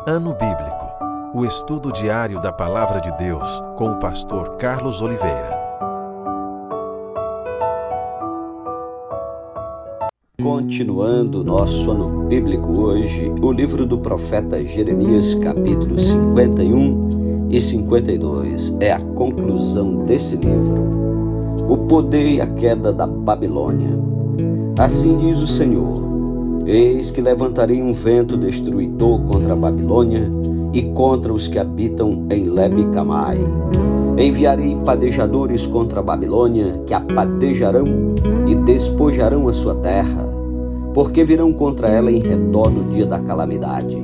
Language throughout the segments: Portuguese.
Ano Bíblico, o estudo diário da Palavra de Deus com o pastor Carlos Oliveira. Continuando nosso ano bíblico hoje, o livro do profeta Jeremias, capítulos 51 e 52, é a conclusão desse livro. O poder e a queda da Babilônia. Assim diz o Senhor: eis que levantarei um vento destruidor contra a Babilônia e contra os que habitam em Lebe-Camai. Enviarei padejadores contra a Babilônia, que a padejarão e despojarão a sua terra, porque virão contra ela em redor no dia da calamidade.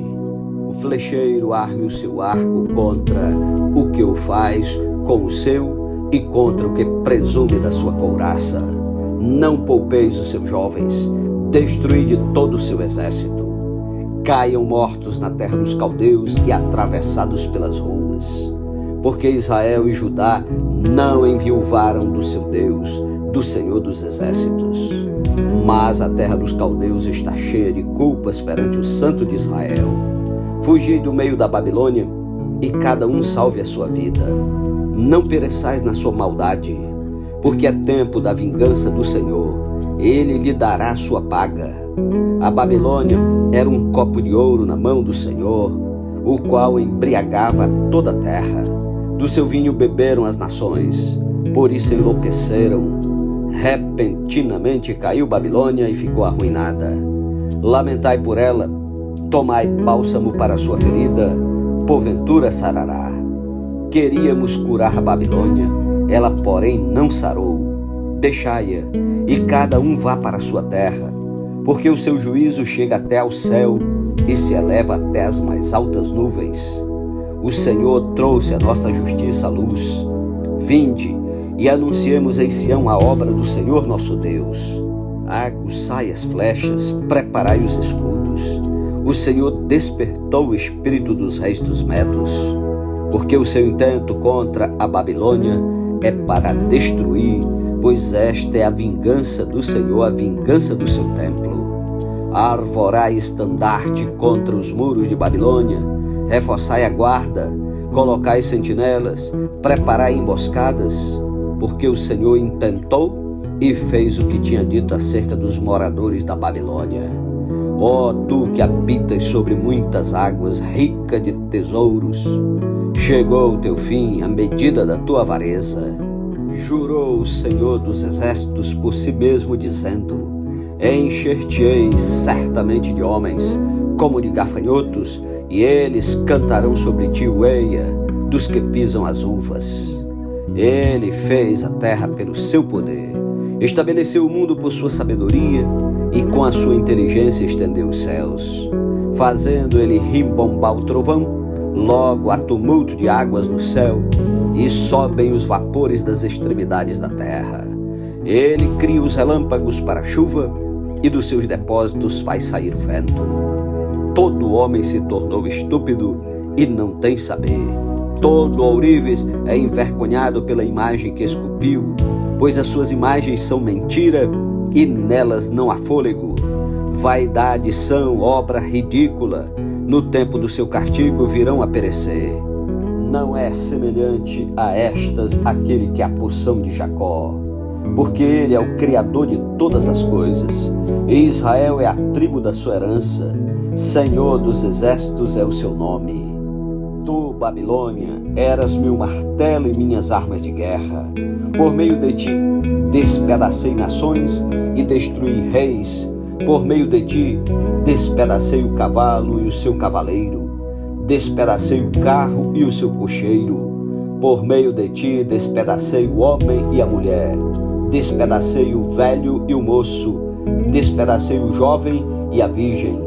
O flecheiro arme o seu arco contra o que o faz com o seu e contra o que presume da sua couraça. Não poupeis os seus jovens, destruíde todo o seu exército. Caiam mortos na terra dos caldeus e atravessados pelas ruas. Porque Israel e Judá não enviuvaram do seu Deus, do Senhor dos exércitos. Mas a terra dos caldeus está cheia de culpas perante o Santo de Israel. Fugi do meio da Babilônia e cada um salve a sua vida. Não pereçais na sua maldade, porque é tempo da vingança do Senhor. Ele lhe dará a sua paga. A Babilônia era um copo de ouro na mão do Senhor, o qual embriagava toda a terra. Do seu vinho beberam as nações, por isso enlouqueceram. Repentinamente caiu Babilônia e ficou arruinada. Lamentai por ela, tomai bálsamo para a sua ferida, porventura sarará. Queríamos curar a Babilônia, ela porém não sarou. Deixai-a, e cada um vá para a sua terra, porque o seu juízo chega até ao céu e se eleva até as mais altas nuvens. O Senhor trouxe a nossa justiça à luz. Vinde e anunciemos em Sião a obra do Senhor nosso Deus. Aguçai as flechas, preparai os escudos. O Senhor despertou o espírito dos reis dos medos, porque o seu intento contra a Babilônia é para destruir, pois esta é a vingança do Senhor, a vingança do seu templo. Arvorai estandarte contra os muros de Babilônia, reforçai a guarda, colocai sentinelas, preparai emboscadas, porque o Senhor intentou e fez o que tinha dito acerca dos moradores da Babilônia. Ó tu que habitas sobre muitas águas, rica de tesouros, chegou o teu fim, a medida da tua avareza. Jurou o Senhor dos exércitos por si mesmo, dizendo: encher-te-ei certamente de homens, como de gafanhotos, e eles cantarão sobre ti o eia dos que pisam as uvas. Ele fez a terra pelo seu poder, estabeleceu o mundo por sua sabedoria, e com a sua inteligência estendeu os céus. Fazendo ele rimbombar o trovão, logo há tumulto de águas no céu, e sobem os vapores das extremidades da terra. Ele cria os relâmpagos para a chuva, e dos seus depósitos faz sair o vento. Todo homem se tornou estúpido e não tem saber. Todo ourives é envergonhado pela imagem que esculpiu, pois as suas imagens são mentira e nelas não há fôlego. Vaidade são obra ridícula, no tempo do seu castigo virão a perecer. Não é semelhante a estas aquele que é a porção de Jacó, porque ele é o Criador de todas as coisas, e Israel é a tribo da sua herança. Senhor dos exércitos é o seu nome. Tu, Babilônia, eras meu martelo e minhas armas de guerra. Por meio de ti despedacei nações e destruí reis. Por meio de ti despedacei o cavalo e o seu cavaleiro. Despedacei o carro e o seu cocheiro. Por meio de ti despedacei o homem e a mulher. Despedacei o velho e o moço. Despedacei o jovem e a virgem.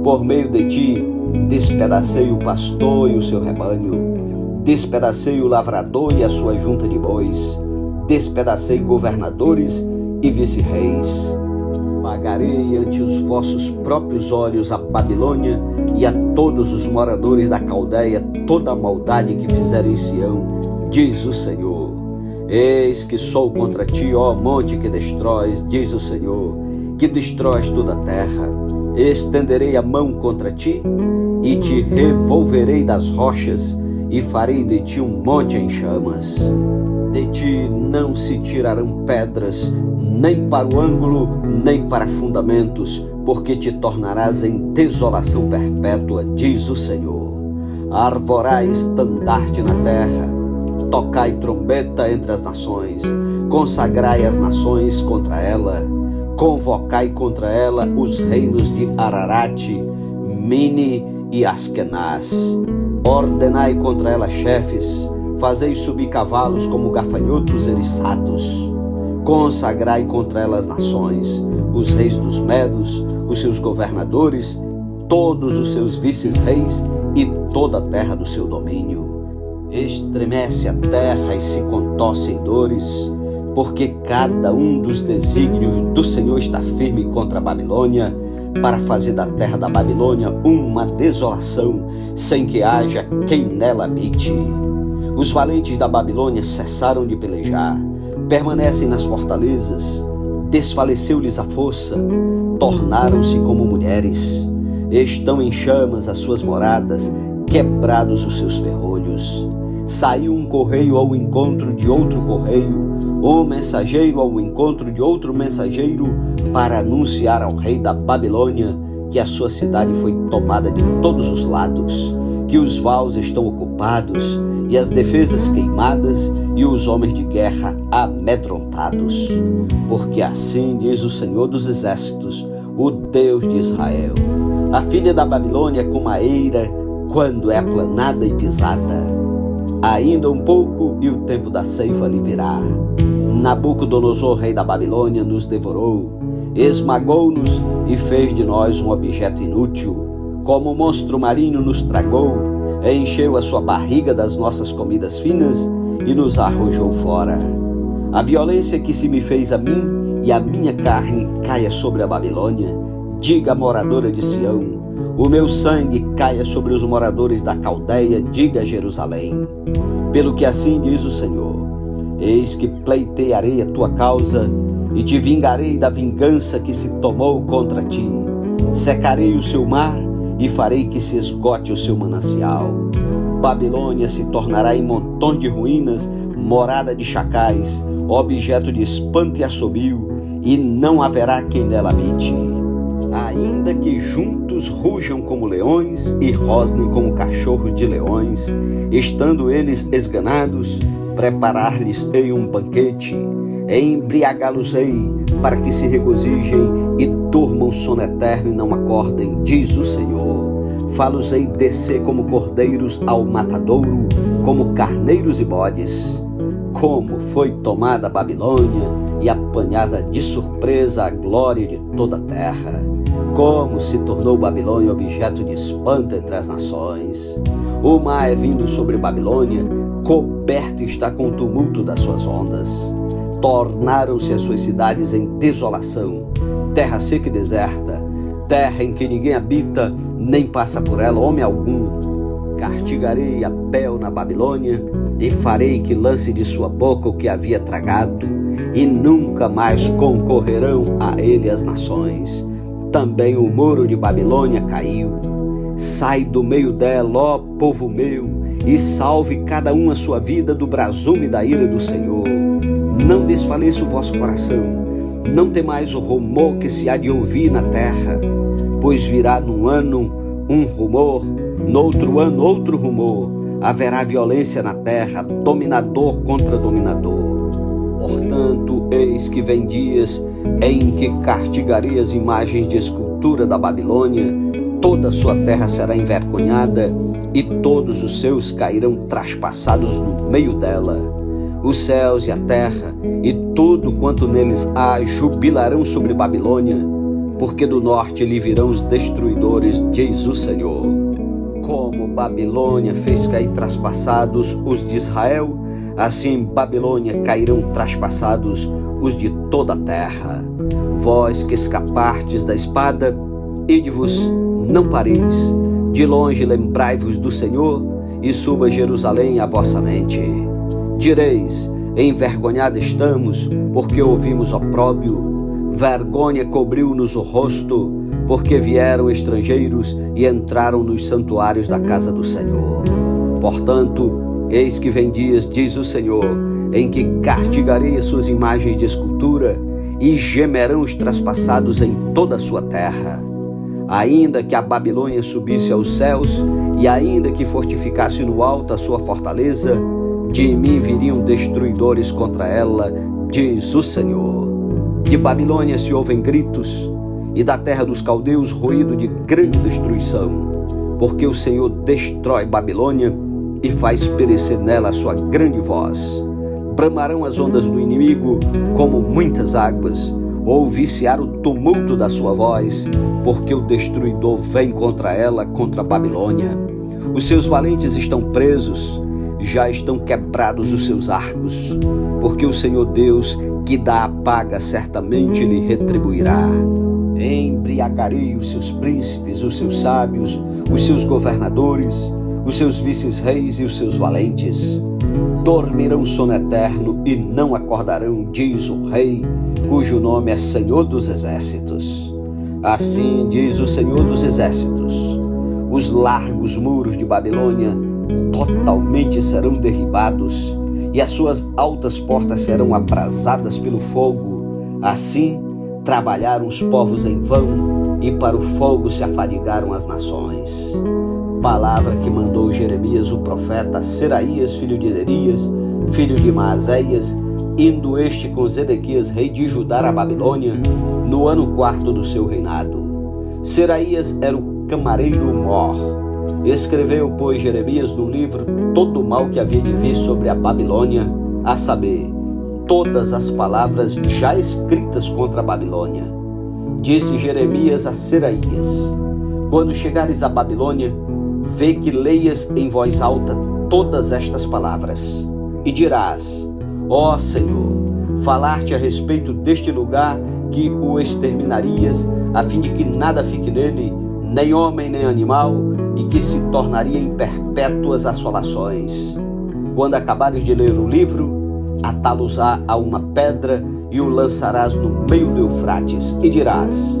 Por meio de ti despedacei o pastor e o seu rebanho. Despedacei o lavrador e a sua junta de bois. Despedacei governadores e vice-reis. Pagarei ante os vossos próprios olhos a Babilônia e a todos os moradores da Caldeia toda a maldade que fizeram em Sião, diz o Senhor. Eis que sou contra ti, ó monte que destróis, diz o Senhor, que destróis toda a terra. Estenderei a mão contra ti e te revolverei das rochas, e farei de ti um monte em chamas. De ti não se tirarão pedras, nem para o ângulo, nem para fundamentos, porque te tornarás em desolação perpétua, diz o Senhor. Arvorai estandarte na terra, tocai trombeta entre as nações, consagrai as nações contra ela, convocai contra ela os reinos de Ararate, Mini e Askenaz. Ordenai contra ela chefes, fazei subir cavalos como gafanhotos eriçados. Consagrai contra ela as nações, os reis dos medos, os seus governadores, todos os seus vices-reis e toda a terra do seu domínio. Estremece a terra e se contorce em dores, porque cada um dos desígnios do Senhor está firme contra a Babilônia, para fazer da terra da Babilônia uma desolação, sem que haja quem nela habite. Os valentes da Babilônia cessaram de pelejar, permanecem nas fortalezas, desfaleceu-lhes a força, tornaram-se como mulheres. Estão em chamas as suas moradas, quebrados os seus ferrolhos. Saiu um correio ao encontro de outro correio, um mensageiro ao encontro de outro mensageiro, para anunciar ao rei da Babilônia que a sua cidade foi tomada de todos os lados, que os vaus estão ocupados e as defesas queimadas e os homens de guerra amedrontados. Porque assim diz o Senhor dos Exércitos, o Deus de Israel: a filha da Babilônia é como a eira quando é aplanada e pisada. Ainda um pouco e o tempo da ceifa lhe virá. Nabucodonosor, rei da Babilônia, nos devorou, esmagou-nos e fez de nós um objeto inútil. Como um monstro marinho nos tragou, encheu a sua barriga das nossas comidas finas e nos arrojou fora. A violência que se me fez a mim e a minha carne caia sobre a Babilônia, diga a moradora de Sião. O meu sangue caia sobre os moradores da Caldeia, diga a Jerusalém. Pelo que assim diz o Senhor: eis que pleitearei a tua causa e te vingarei da vingança que se tomou contra ti. Secarei o seu mar e farei que se esgote o seu manancial. Babilônia se tornará em montões de ruínas, morada de chacais, objeto de espanto e assobio, e não haverá quem nela habite. Ainda que juntos rujam como leões e rosnem como cachorros de leões, estando eles esganados, preparar-lhes-ei um banquete, embriagá-los-ei, para que se regozijem e durmam sono eterno e não acordem, diz o Senhor. Fá-los-ei descer como cordeiros ao matadouro, como carneiros e bodes. Como foi tomada a Babilônia e apanhada de surpresa a glória de toda a terra. Como se tornou Babilônia objeto de espanto entre as nações. O mar é vindo sobre Babilônia, coberto está com o tumulto das suas ondas. Tornaram-se as suas cidades em desolação, terra seca e deserta, terra em que ninguém habita, nem passa por ela homem algum. Castigarei a Bel na Babilônia e farei que lance de sua boca o que havia tragado, e nunca mais concorrerão a ele as nações. Também o muro de Babilônia caiu. Sai do meio dela, ó povo meu, e salve cada um a sua vida do brasume da ira do Senhor. Não desfaleça o vosso coração, não temais o rumor que se há de ouvir na terra, pois virá num ano um rumor, no outro ano outro rumor, haverá violência na terra, dominador contra dominador. Portanto, eis que vem dias em que castigarei as imagens de escultura da Babilônia, toda a sua terra será envergonhada e todos os seus cairão traspassados no meio dela. Os céus e a terra e tudo quanto neles há jubilarão sobre Babilônia, porque do norte lhe virão os destruidores, diz o Senhor. Como Babilônia fez cair traspassados os de Israel, assim em Babilônia cairão traspassados os de toda a terra. Vós que escapastes da espada, ide-vos, não pareis. De longe lembrai-vos do Senhor e suba Jerusalém a vossa mente. Direis: envergonhados estamos, porque ouvimos opróbrio. Vergonha cobriu-nos o rosto, porque vieram estrangeiros e entraram nos santuários da casa do Senhor. Portanto, eis que vem dias, diz o Senhor, em que castigarei as suas imagens de escultura e gemerão os traspassados em toda a sua terra. Ainda que a Babilônia subisse aos céus e ainda que fortificasse no alto a sua fortaleza, de mim viriam destruidores contra ela, diz o Senhor. De Babilônia se ouvem gritos e da terra dos caldeus ruído de grande destruição, porque o Senhor destrói Babilônia e faz perecer nela a sua grande voz. Bramarão as ondas do inimigo como muitas águas, ou viciar o tumulto da sua voz, porque o destruidor vem contra ela, contra a Babilônia. Os seus valentes estão presos, já estão quebrados os seus arcos, porque o Senhor Deus, que dá a paga, certamente lhe retribuirá. Embriagarei os seus príncipes, os seus sábios, os seus governadores, os seus vices-reis e os seus valentes. Dormirão sono eterno e não acordarão, diz o Rei, cujo nome é Senhor dos Exércitos. Assim diz o Senhor dos Exércitos: os largos muros de Babilônia totalmente serão derribados e as suas altas portas serão abrasadas pelo fogo. Assim trabalharam os povos em vão e para o fogo se afadigaram as nações. Palavra que mandou Jeremias o profeta a Seraías, filho de Nerias, filho de Maazéias, indo este com Zedequias, rei de Judá, a Babilônia, no ano 4º do seu reinado. Seraías era o camareiro mor. Escreveu, pois, Jeremias no livro todo o mal que havia de vir sobre a Babilônia, a saber, todas as palavras já escritas contra a Babilônia. Disse Jeremias a Seraías: quando chegares à Babilônia, vê que leias em voz alta todas estas palavras, e dirás: ó Senhor, falar-te a respeito deste lugar que o exterminarias, a fim de que nada fique nele, nem homem nem animal, e que se tornaria em perpétuas assolações. Quando acabares de ler o livro, atá-los-á a uma pedra e o lançarás no meio do Eufrates, e dirás: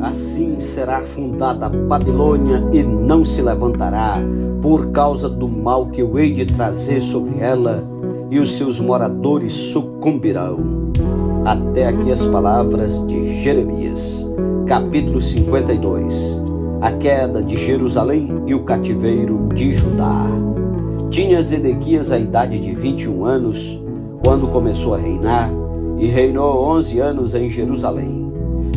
assim será fundada a Babilônia e não se levantará, por causa do mal que eu hei de trazer sobre ela, e os seus moradores sucumbirão. Até aqui as palavras de Jeremias. Capítulo 52. A queda de Jerusalém e o cativeiro de Judá. Tinha Zedequias a idade de 21 anos, quando começou a reinar, e reinou 11 anos em Jerusalém.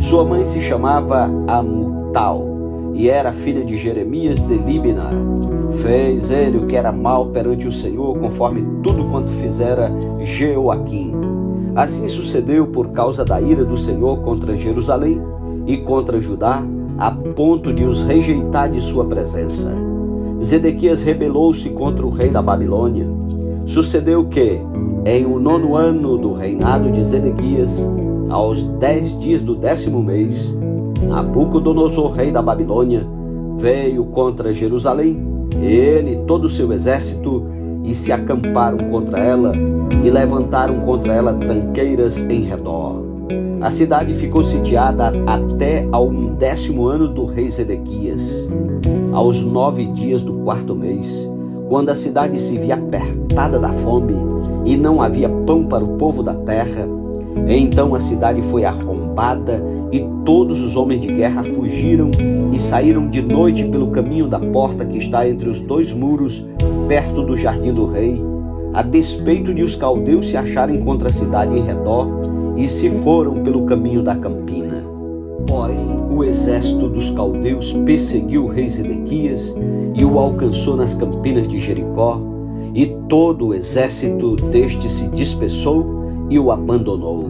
Sua mãe se chamava Amutal, e era filha de Jeremias de Libna. Fez ele o que era mal perante o Senhor, conforme tudo quanto fizera Jeoaquim. Assim sucedeu por causa da ira do Senhor contra Jerusalém e contra Judá, a ponto de os rejeitar de sua presença. Zedequias rebelou-se contra o rei da Babilônia. Sucedeu que, em o 9º ano do reinado de Zedequias, aos 10 dias do 10º mês, Nabucodonosor, rei da Babilônia, veio contra Jerusalém, ele e todo o seu exército, e se acamparam contra ela, e levantaram contra ela tranqueiras em redor. A cidade ficou sitiada até ao 10º ano do rei Zedequias. Aos 9 dias do 4º mês, quando a cidade se via apertada da fome, e não havia pão para o povo da terra, então a cidade foi arrombada, e todos os homens de guerra fugiram e saíram de noite pelo caminho da porta que está entre os 2 muros, perto do jardim do rei, a despeito de os caldeus se acharem contra a cidade em redor, e se foram pelo caminho da campina. Porém, o exército dos caldeus perseguiu o rei Zedequias e o alcançou nas campinas de Jericó, e todo o exército deste se dispersou e o abandonou.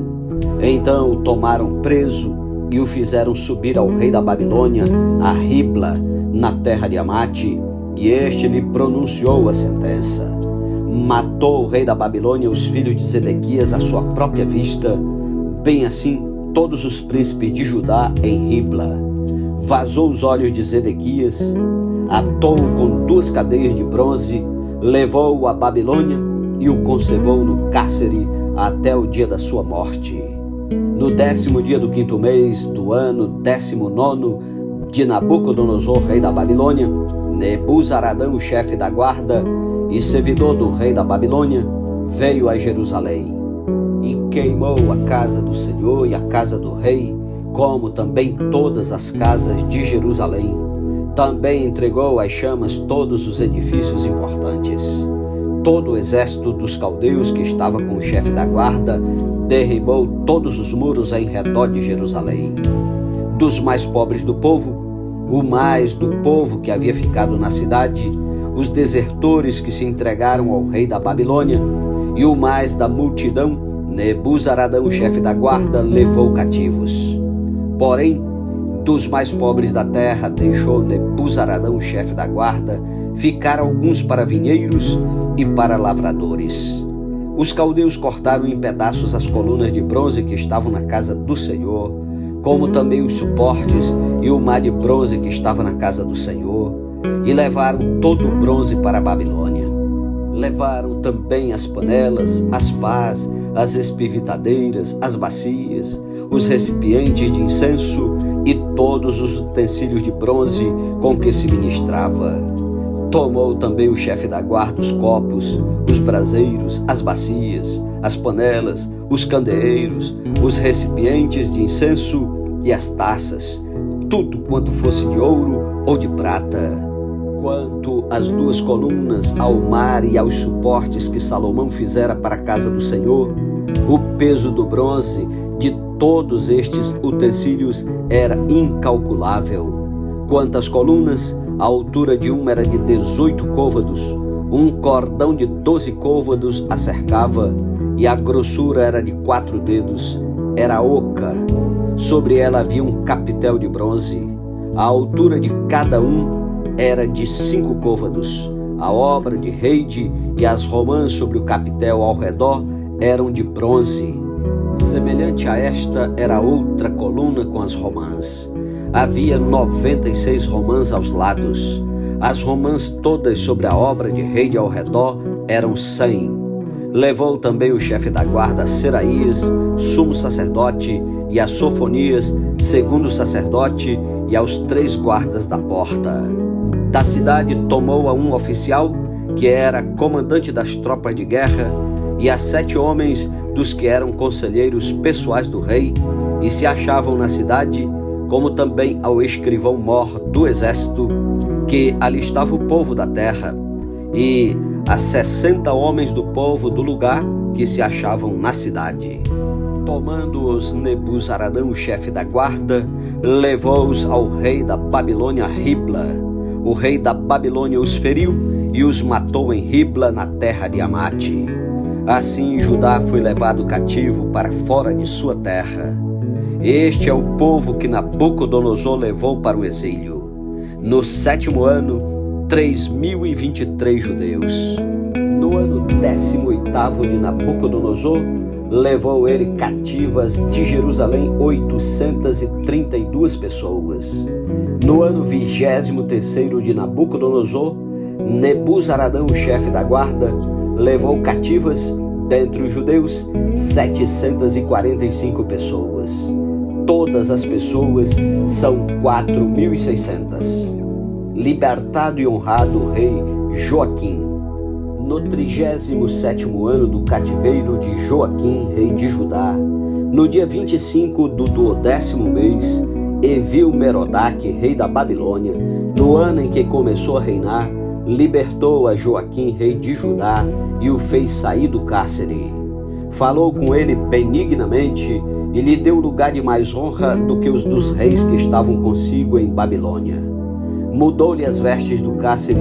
Então o tomaram preso e o fizeram subir ao rei da Babilônia, a Ribla, na terra de Amate, e este lhe pronunciou a sentença. Matou o rei da Babilônia os filhos de Zedequias à sua própria vista, bem assim todos os príncipes de Judá em Ribla. Vazou os olhos de Zedequias, atou-o com 2 cadeias de bronze, levou-o à Babilônia e o conservou no cárcere até o dia da sua morte. No 10º dia do 5º mês do ano 19º de Nabucodonosor, rei da Babilônia, Nebuzaradão, chefe da guarda e servidor do rei da Babilônia, veio a Jerusalém e queimou a casa do Senhor e a casa do rei, como também todas as casas de Jerusalém. Também entregou às chamas todos os edifícios importantes. Todo o exército dos caldeus que estava com o chefe da guarda derribou todos os muros em redor de Jerusalém. Dos mais pobres do povo, o mais do povo que havia ficado na cidade, os desertores que se entregaram ao rei da Babilônia, e o mais da multidão, Nebuzaradão, chefe da guarda, levou cativos. Porém, dos mais pobres da terra deixou Nebuzaradão, chefe da guarda, ficar alguns para vinheiros e para lavradores. Os caldeus cortaram em pedaços as colunas de bronze que estavam na casa do Senhor, como também os suportes e o mar de bronze que estava na casa do Senhor, e levaram todo o bronze para a Babilônia. Levaram também as panelas, as pás, as espivitadeiras, as bacias, os recipientes de incenso e todos os utensílios de bronze com que se ministrava. Tomou também o chefe da guarda os copos, os braseiros, as bacias, as panelas, os candeeiros, os recipientes de incenso e as taças, tudo quanto fosse de ouro ou de prata. Quanto às duas colunas, ao mar e aos suportes que Salomão fizera para a casa do Senhor, o peso do bronze de todos estes utensílios era incalculável. Quanto às colunas, a altura de uma era de 18 côvados, um cordão de 12 côvados a cercava, e a grossura era de 4 dedos, era oca. Sobre ela havia um capitel de bronze. A altura de cada um era de 5 côvados. A obra de reide e as romãs sobre o capitel ao redor eram de bronze. Semelhante a esta era outra coluna com as romãs. Havia 96 romãs aos lados. As romãs todas sobre a obra de reide ao redor eram 100. Levou também o chefe da guarda a Seraías, sumo sacerdote, e a Sofonias, segundo sacerdote, e aos 3 guardas da porta. Da cidade tomou a um oficial, que era comandante das tropas de guerra, e a 7 homens dos que eram conselheiros pessoais do rei, e se achavam na cidade, como também ao escrivão-mor do exército, que alistava o povo da terra, e a 60 homens do povo do lugar que se achavam na cidade. Tomando-os Nebuzaradão, chefe da guarda, levou-os ao rei da Babilônia, Ribla. O rei da Babilônia os feriu e os matou em Ribla, na terra de Amate. Assim Judá foi levado cativo para fora de sua terra. Este é o povo que Nabucodonosor levou para o exílio. No 7º ano, 3.023 judeus. No ano 18º de Nabucodonosor, levou ele cativas de Jerusalém 832 pessoas. No ano 23º de Nabucodonosor, Nebuzaradão, o chefe da guarda, levou cativas dentre os judeus 745 pessoas. Todas as pessoas são 4.600. Libertado e honrado o rei Joaquim. No 37º ano do cativeiro de Joaquim, rei de Judá, no dia 25 do 12º mês, Evil-Merodach, rei da Babilônia, no ano em que começou a reinar, libertou a Joaquim, rei de Judá, e o fez sair do cárcere. Falou com ele benignamente e lhe deu lugar de mais honra do que os dos reis que estavam consigo em Babilônia. Mudou-lhe as vestes do cárcere,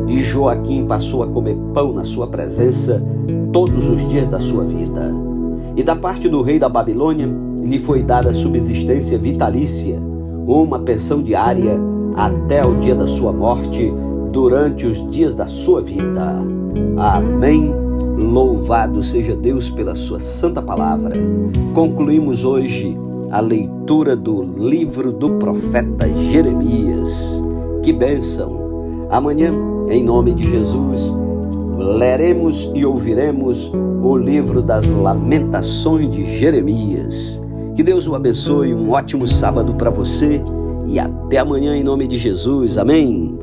e Joaquim passou a comer pão na sua presença todos os dias da sua vida. E da parte do rei da Babilônia lhe foi dada subsistência vitalícia, uma pensão diária até o dia da sua morte, durante os dias da sua vida. Amém. Louvado seja Deus pela sua santa palavra. Concluímos hoje a leitura do livro do profeta Jeremias. Que bênção! Amanhã, em nome de Jesus, leremos e ouviremos o livro das Lamentações de Jeremias. Que Deus o abençoe, um ótimo sábado para você e até Até amanhã em nome de Jesus. Amém.